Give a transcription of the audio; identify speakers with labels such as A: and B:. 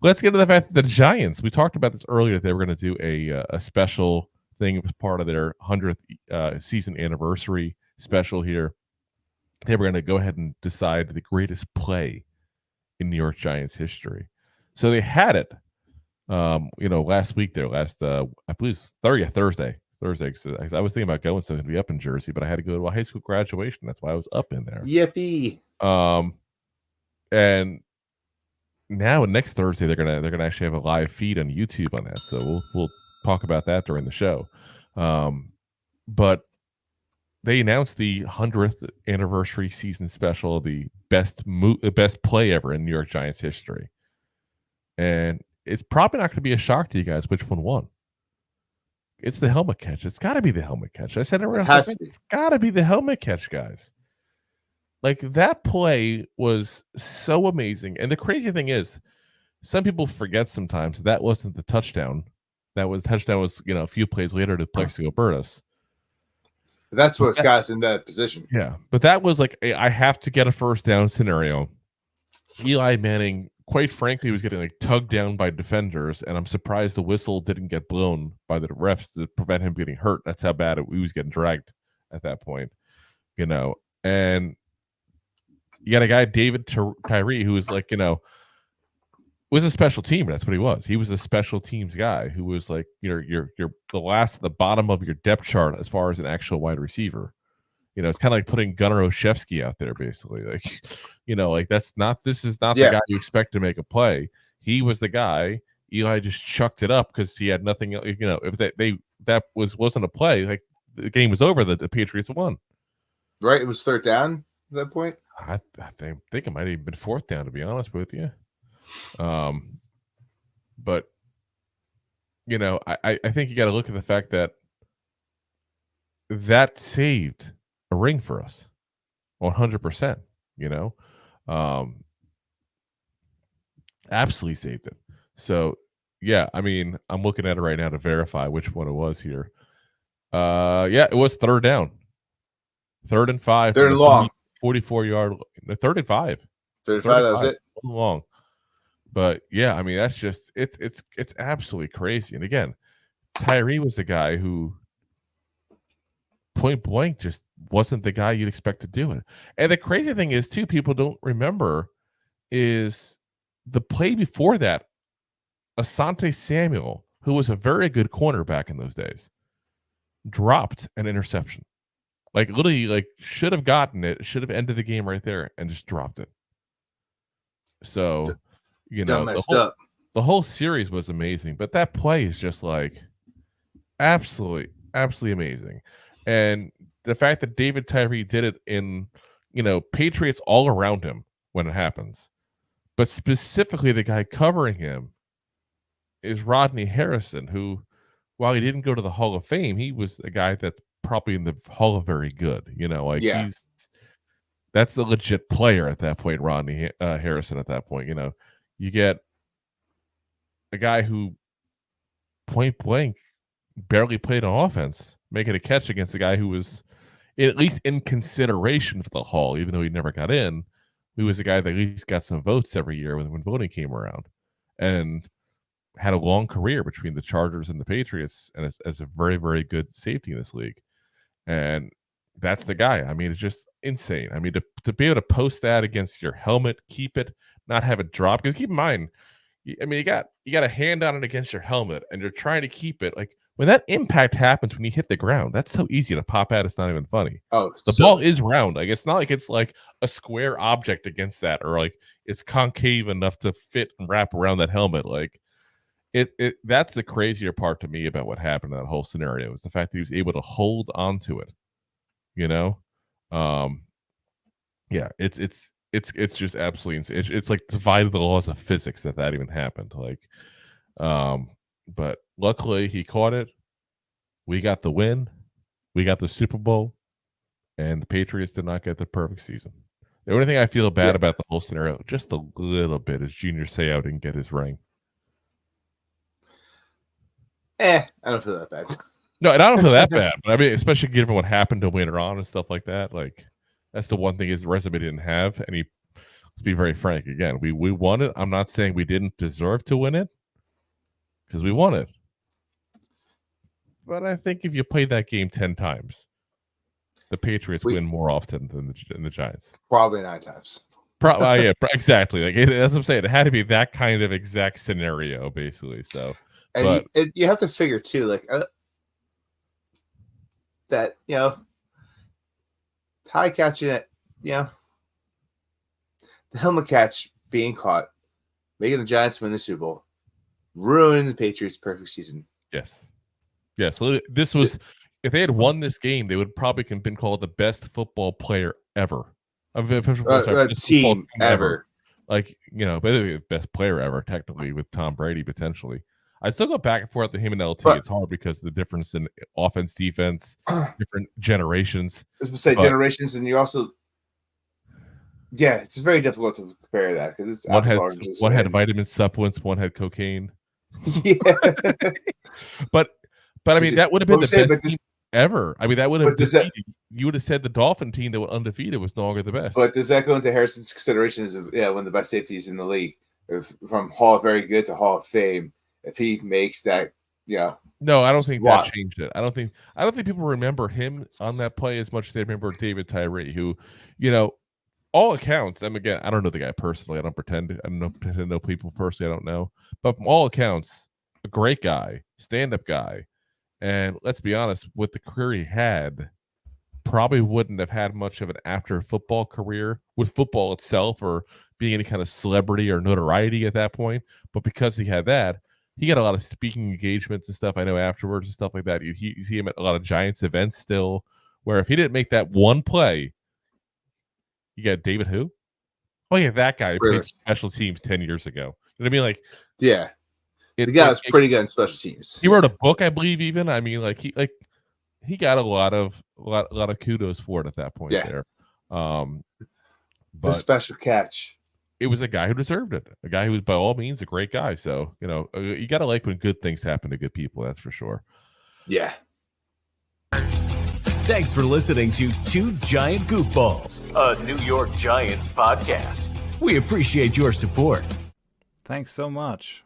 A: let's get to the fact that the Giants. We talked about this earlier. They were going to do a special thing. It was part of their 100th season anniversary special here. They were going to go ahead and decide the greatest play in New York Giants history. So they had it. Last week there, I believe Thursday. Cause I was thinking about going, so to be up in Jersey, but I had to go to a high school graduation. That's why I was up in there.
B: Yippee!
A: And now next Thursday they're gonna actually have a live feed on YouTube on that. So we'll talk about that during the show. But they announced the 100th anniversary season special, the best play ever in New York Giants history, and it's probably not going to be a shock to you guys which one won. It's the helmet catch. It's got to be the helmet catch. I said it's got to be the helmet catch, guys. Like, that play was so amazing. And the crazy thing is, some people forget sometimes that wasn't the touchdown. Touchdown was, a few plays later to Plexico Burtis.
B: That's what got us in that position.
A: Yeah. But that was like, I have to get a first down scenario. Eli Manning, quite frankly, was getting tugged down by defenders, and I'm surprised the whistle didn't get blown by the refs to prevent him getting hurt. That's how bad he was getting dragged at that point, And you got a guy, David Tyree, who was was a special team. That's what he was. He was a special teams guy who was you're the last at the bottom of your depth chart as far as an actual wide receiver. It's kind of like putting Gunnar Olszewski out there, basically. This is not the guy you expect to make a play. He was the guy. Eli just chucked it up because he had nothing. If that wasn't a play, the game was over. The Patriots won.
B: Right, it was third down at that point.
A: I think it might have even been fourth down, to be honest with you. But I think you got to look at the fact that saved a ring for us 100%, absolutely saved it. So yeah, I mean, I'm looking at it right now to verify which one it was here. It was third down, 3rd and 5,
B: third and long,
A: 44-yard, 3rd and 5,
B: 35, that was it,
A: long. But yeah, I mean, that's just it's absolutely crazy. And again, Tyree was the guy who point blank just wasn't the guy you'd expect to do it. And the crazy thing is, too, people don't remember is the play before that, Asante Samuel, who was a very good cornerback in those days, dropped an interception. Literally, should have gotten it, should have ended the game right there, and just dropped it. So, the whole series was amazing, but that play is just absolutely amazing. And the fact that David Tyree did it in, Patriots all around him when it happens, but specifically the guy covering him is Rodney Harrison, who, while he didn't go to the Hall of Fame, he was a guy that's probably in the Hall of Very Good. That's a legit player at that point, Rodney Harrison at that point. You get a guy who point blank barely played on offense, making a catch against a guy who was at least in consideration for the Hall, even though he never got in. He was a guy that at least got some votes every year when voting came around, and had a long career between the Chargers and the Patriots, and as a very, very good safety in this league. And that's the guy. I mean, it's just insane. I mean, to be able to post that against your helmet, keep it, not have it drop. Because keep in mind, I mean, you got a hand on it against your helmet, and you're trying to keep it. When that impact happens, when you hit the ground, that's so easy to pop at. It's not even funny.
B: Oh,
A: the ball is round. It's not like it's like a square object against that, or it's concave enough to fit and wrap around that helmet. That's the crazier part to me about what happened in that whole scenario, is the fact that he was able to hold onto it. It's just absolutely insane. It's divided the laws of physics that even happened. But luckily he caught it. We got the win. We got the Super Bowl, and the Patriots did not get the perfect season. The only thing I feel bad about the whole scenario, just a little bit, is Junior Seau didn't get his ring.
B: I don't feel that bad.
A: No, and I don't feel that bad. But I mean, especially given what happened to later on and stuff like that. That's the one thing his resume didn't have. And he, let's be very frank. Again, we won it. I'm not saying we didn't deserve to win it because we won it. But I think if you play that game 10 times, the Patriots win more often than the Giants.
B: Probably 9 times.
A: Yeah, exactly. Like that's what I'm saying. It had to be that kind of exact scenario, basically. So,
B: and you have to figure too, like that high catching it, the helmet catch being caught, making the Giants win the Super Bowl, ruining the Patriots' perfect season.
A: Yes. So this was, if they had won this game, they would probably have been called the best football player ever.
B: Team ever.
A: Like, but the best player ever, technically, with Tom Brady potentially. I still go back and forth to him and LT. It's hard because of the difference in offense, defense, different generations.
B: I was going to say generations, and you also, it's very difficult to compare that because it's
A: one had vitamin supplements, one had cocaine.
B: Yeah,
A: but I mean that would have been the best team ever. I mean that would have. You would have said the Dolphin team that was undefeated was no longer the best.
B: But does that go into Harrison's considerations of one of the best safeties in the league, from Hall of Very Good to Hall of Fame? If he makes that,
A: no, I don't think that changed it. I don't think people remember him on that play as much as they remember David Tyree, who, all accounts. Again, I don't know the guy personally. I don't pretend to know people personally. I don't know, but from all accounts, a great guy, stand-up guy, and let's be honest, with the career he had, probably wouldn't have had much of an after football career with football itself or being any kind of celebrity or notoriety at that point. But because he had that, he got a lot of speaking engagements and stuff. I know afterwards and stuff like that. You see him at a lot of Giants events still, where if he didn't make that one play, you got David who? Oh yeah, that guy who played special teams 10 years ago. You know what I mean? Like,
B: yeah, the guy was pretty good in special teams.
A: He wrote a book, I believe. Even he got a lot of kudos for it at that point there.
B: The special catch.
A: It was a guy who deserved it. A guy who was by all means a great guy. So, you got to like when good things happen to good people. That's for sure.
B: Yeah.
C: Thanks for listening to Two Giant Goofballs, a New York Giants podcast. We appreciate your support.
D: Thanks so much.